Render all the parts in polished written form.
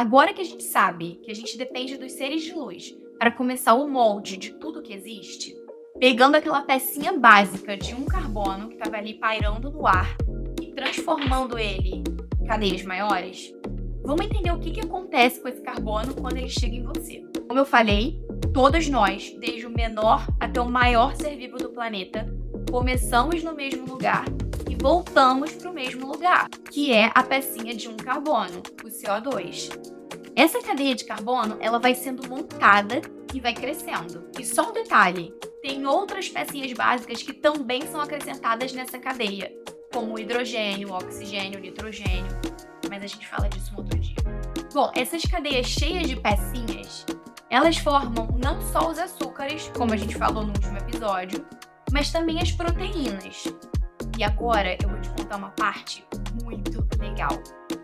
Agora que a gente sabe que a gente depende dos seres de luz para começar o molde de tudo que existe, pegando aquela pecinha básica de um carbono que estava ali pairando no ar e transformando ele em cadeias maiores, vamos entender o que acontece com esse carbono quando ele chega em você. Como eu falei, todos nós, desde o menor até o maior ser vivo do planeta, começamos no mesmo lugar e voltamos para o mesmo lugar, que é a pecinha de um carbono, o CO2. Essa cadeia de carbono, ela vai sendo montada e vai crescendo. E só um detalhe, tem outras pecinhas básicas que também são acrescentadas nessa cadeia, como o hidrogênio, o oxigênio, o nitrogênio, mas a gente fala disso um outro dia. Bom, essas cadeias cheias de pecinhas, elas formam não só os açúcares, como a gente falou no último episódio, mas também as proteínas. E agora eu vou te contar uma parte muito legal.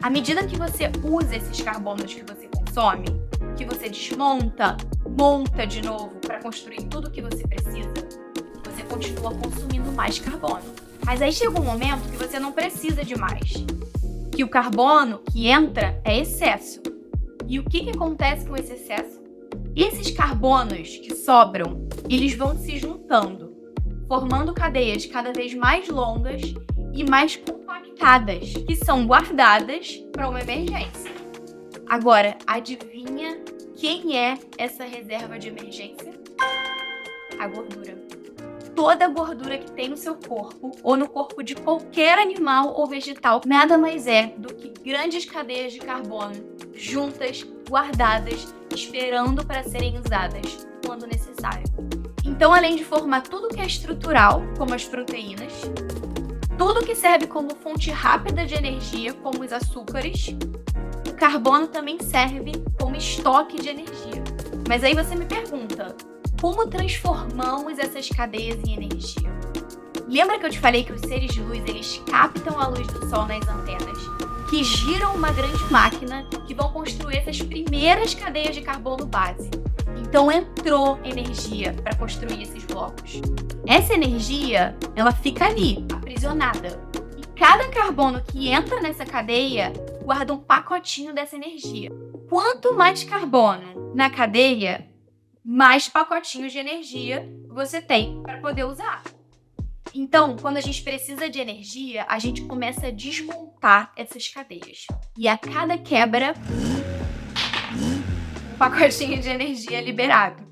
À medida que você usa esses carbonos que você consome, que você desmonta, monta de novo para construir tudo o que você precisa, você continua consumindo mais carbono. Mas aí chega um momento que você não precisa de mais. Que o carbono que entra é excesso. E o que acontece com esse excesso? Esses carbonos que sobram, eles vão se juntando, formando cadeias cada vez mais longas e mais compactadas, que são guardadas para uma emergência. Agora, adivinha quem é essa reserva de emergência? A gordura. Toda a gordura que tem no seu corpo, ou no corpo de qualquer animal ou vegetal, nada mais é do que grandes cadeias de carbono, juntas, guardadas, esperando para serem usadas quando necessário. Então, além de formar tudo que é estrutural, como as proteínas, tudo que serve como fonte rápida de energia, como os açúcares, o carbono também serve como estoque de energia. Mas aí você me pergunta, como transformamos essas cadeias em energia? Lembra que eu te falei que os seres de luz, eles captam a luz do sol nas antenas, que giram uma grande máquina que vão construir essas primeiras cadeias de carbono base? Então entrou energia para construir esses blocos. Essa energia, ela fica ali, aprisionada. E cada carbono que entra nessa cadeia guarda um pacotinho dessa energia. Quanto mais carbono na cadeia, mais pacotinhos de energia você tem para poder usar. Então, quando a gente precisa de energia, a gente começa a desmontar essas cadeias. E a cada quebra, um pacotinho de energia é liberado.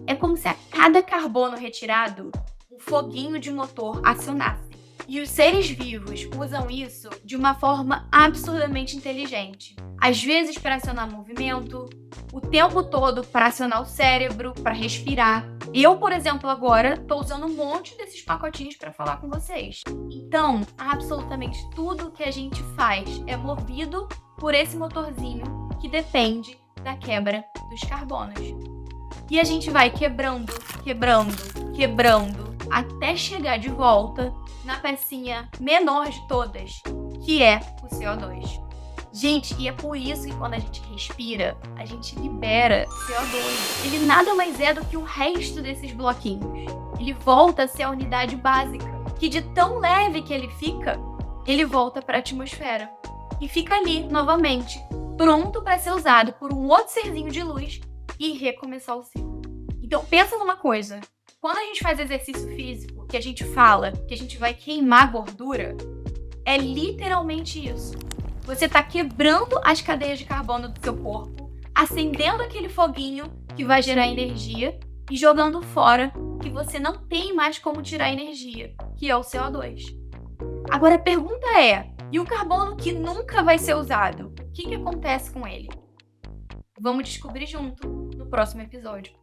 É como se a cada carbono retirado, um foguinho de motor acionasse. E os seres vivos usam isso de uma forma absurdamente inteligente. Às vezes para acionar movimento, o tempo todo para acionar o cérebro, para respirar. Eu, por exemplo, agora estou usando um monte desses pacotinhos para falar com vocês. Então, absolutamente tudo que a gente faz é movido por esse motorzinho que depende da quebra dos carbonos. E a gente vai quebrando, até chegar de volta na pecinha menor de todas, que é o CO2. Gente, e é por isso que quando a gente respira, a gente libera CO2. Ele nada mais é do que o resto desses bloquinhos. Ele volta a ser a unidade básica, que de tão leve que ele fica, ele volta para a atmosfera. E fica ali, novamente, pronto para ser usado por um outro serzinho de luz e recomeçar o ciclo. Então, pensa numa coisa. Quando a gente faz exercício físico, que a gente fala que a gente vai queimar gordura, é literalmente isso. Você está quebrando as cadeias de carbono do seu corpo, acendendo aquele foguinho que vai gerar energia e jogando fora o que você não tem mais como tirar energia, que é o CO2. Agora a pergunta é, e o carbono que nunca vai ser usado? O que acontece com ele? Vamos descobrir junto no próximo episódio.